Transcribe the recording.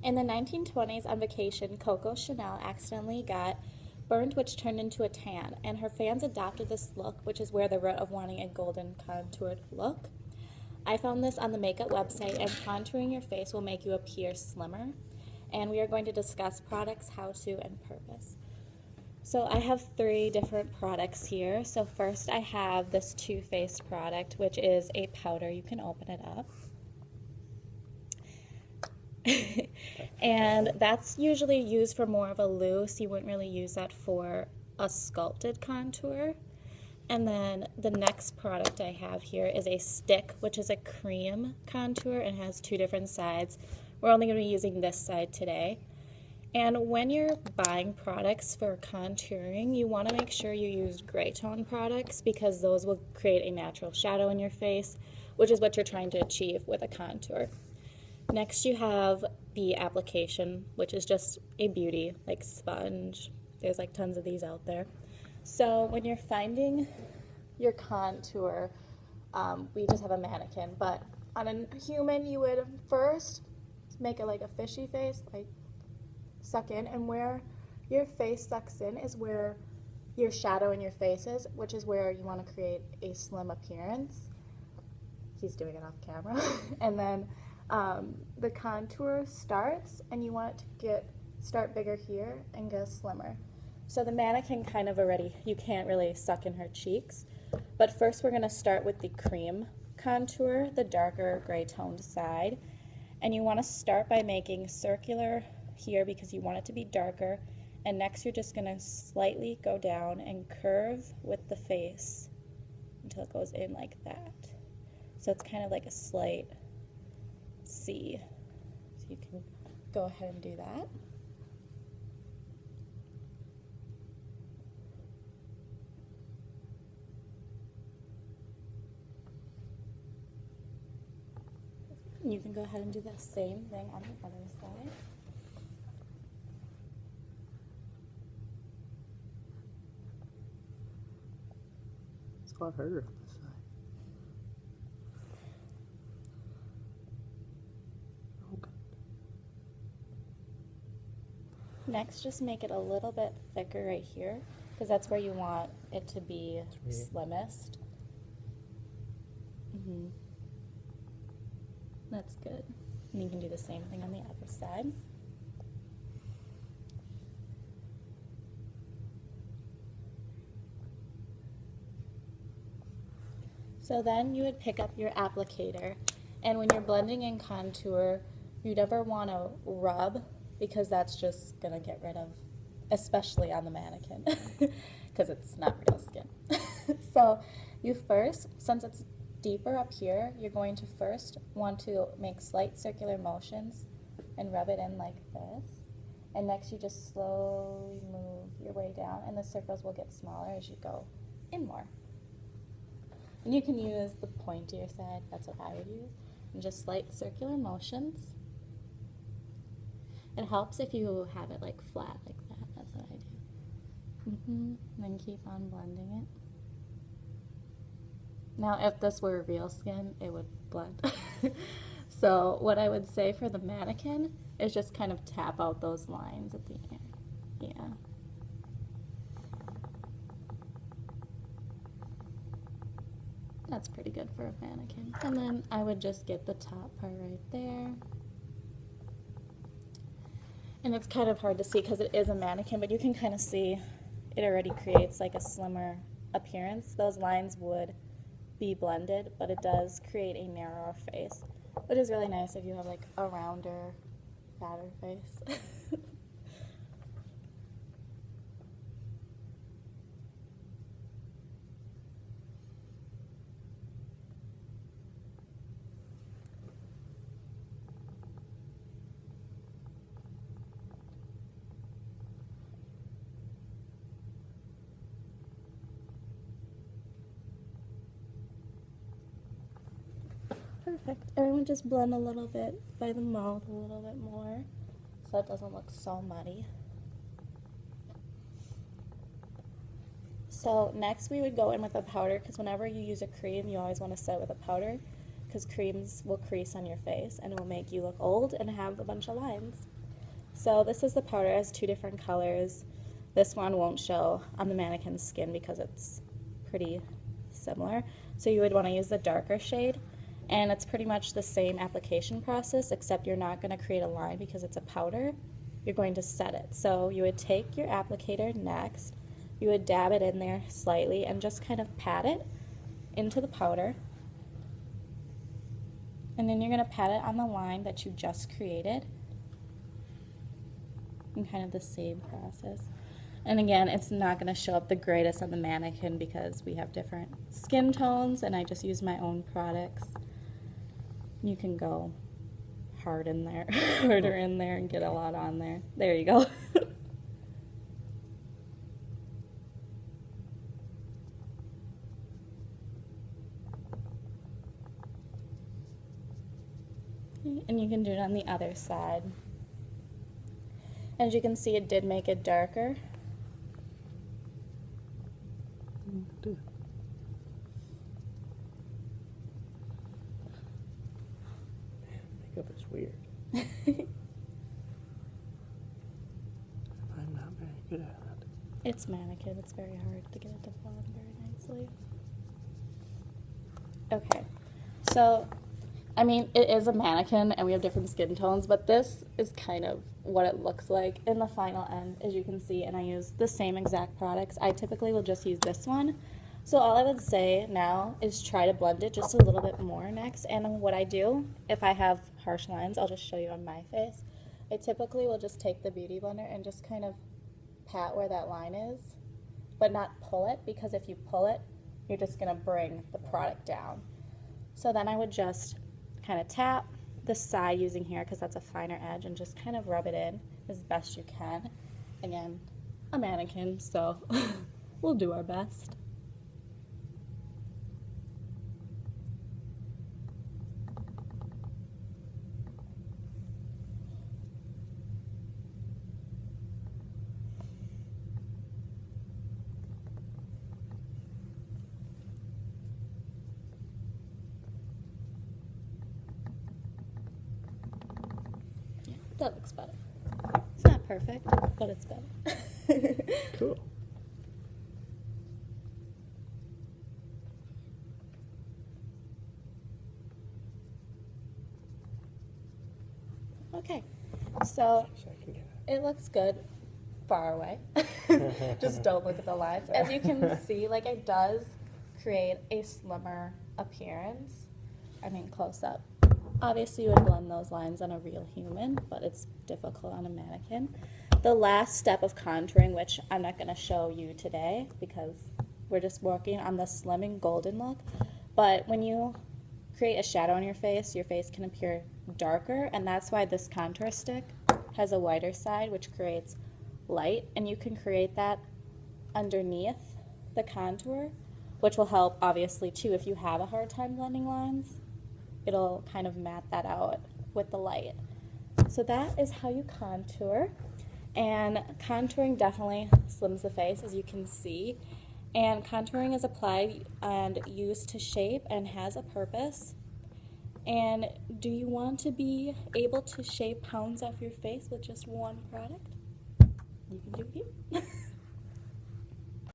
In the 1920s, on vacation, Coco Chanel accidentally got burned, which turned into a tan, and her fans adopted this look, which is where the root of wanting a golden contoured look. I found this on the makeup website, and contouring your face will make you appear slimmer. And we are going to discuss products, how to, and purpose. So I have 3 different products here. So first I have this Too Faced product, which is a powder. You can open it up. And that's usually used for more of a loose. You wouldn't really use that for a sculpted contour. And then the next product I have here is a stick, which is a cream contour and has 2 different sides. We're only going to be using this side today. And when you're buying products for contouring, you want to make sure you use gray tone products because those will create a natural shadow in your face, which is what you're trying to achieve with a contour. Next you have the application, which is just a beauty, like sponge. There's like tons of these out there. So when you're finding your contour, we just have a mannequin, but on a human you would first make it like a fishy face, like suck in, and where your face sucks in is where your shadow in your face is, which is where you want to create a slim appearance. He's doing it off camera. And then the contour starts, and you want it to start bigger here and go slimmer. So the mannequin kind of already, you can't really suck in her cheeks. But first we're going to start with the cream contour, the darker gray toned side. And you want to start by making circular here because you want it to be darker. And next you're just going to slightly go down and curve with the face until it goes in like that. So it's kind of like a slight C. So you can go ahead and do that. And you can go ahead and do the same thing on the other side. It's a lot harder on this side. Okay. Next, just make it a little bit thicker right here, because that's where you want it to be slimmest. That's good. And you can do the same thing on the other side. So then you would pick up your applicator, and when you're blending in contour, you never want to rub, because that's just going to get rid of, especially on the mannequin, because it's not real skin. So you first, since it's deeper up here, you're going to first want to make slight circular motions and rub it in like this. And next you just slowly move your way down, and the circles will get smaller as you go in more. And you can use the pointier side, that's what I would use, and just slight circular motions. It helps if you have it like flat like that, that's what I do. And then keep on blending it. Now if this were real skin, it would blend. So what I would say for the mannequin is just kind of tap out those lines at the end. Yeah. That's pretty good for a mannequin. And then I would just get the top part right there. And it's kind of hard to see because it is a mannequin, but you can kind of see it already creates like a slimmer appearance. Those lines would be blended, but it does create a narrower face, which is really nice if you have like a rounder, fatter face. Perfect. And I would just blend a little bit by the mouth a little bit more so it doesn't look so muddy. So next we would go in with a powder, because whenever you use a cream you always want to set with a powder. because creams will crease on your face and it will make you look old and have a bunch of lines. So this is the powder. It has 2 different colors. This one won't show on the mannequin's skin because it's pretty similar. So you would want to use the darker shade, and it's pretty much the same application process, except you're not going to create a line because it's a powder. You're going to set it. So you would take your applicator next, you would dab it in there slightly and just kind of pat it into the powder. And then you're going to pat it on the line that you just created. And kind of the same process. And again, it's not going to show up the greatest on the mannequin because we have different skin tones and I just use my own products. You can go hard in there, harder in there and get a lot on there. There you go. And you can do it on the other side. As you can see, it did make it darker. Makeup is weird. I'm not very good at it. It's mannequin. It's very hard to get it to blend very nicely. Okay, so I mean, it is a mannequin and we have different skin tones, but this is kind of what it looks like in the final end, as you can see, and I use the same exact products. I typically will just use this one. So all I would say now is try to blend it just a little bit more next, and what I do, if I have harsh lines, I'll just show you on my face. I typically will just take the Beauty Blender and just kind of pat where that line is, but not pull it, because if you pull it, you're just going to bring the product down. So then I would just kind of tap the side using here because that's a finer edge and just kind of rub it in as best you can. Again, a mannequin, so we'll do our best. That looks better. It's not perfect, but it's better. Cool. Okay, so it looks good far away. Just don't look at the lines. As you can see, like, it does create a slimmer appearance. I mean, close up. Obviously, you would blend those lines on a real human, but it's difficult on a mannequin. The last step of contouring, which I'm not going to show you today because we're just working on the slimming golden look, but when you create a shadow on your face can appear darker, and that's why this contour stick has a whiter side, which creates light, and you can create that underneath the contour, which will help, obviously, too, if you have a hard time blending lines. It'll kind of matte that out with the light. So that is how you contour, and contouring definitely slims the face, as you can see, and contouring is applied and used to shape and has a purpose. And do you want to be able to shave pounds off your face with just one product? You can do it.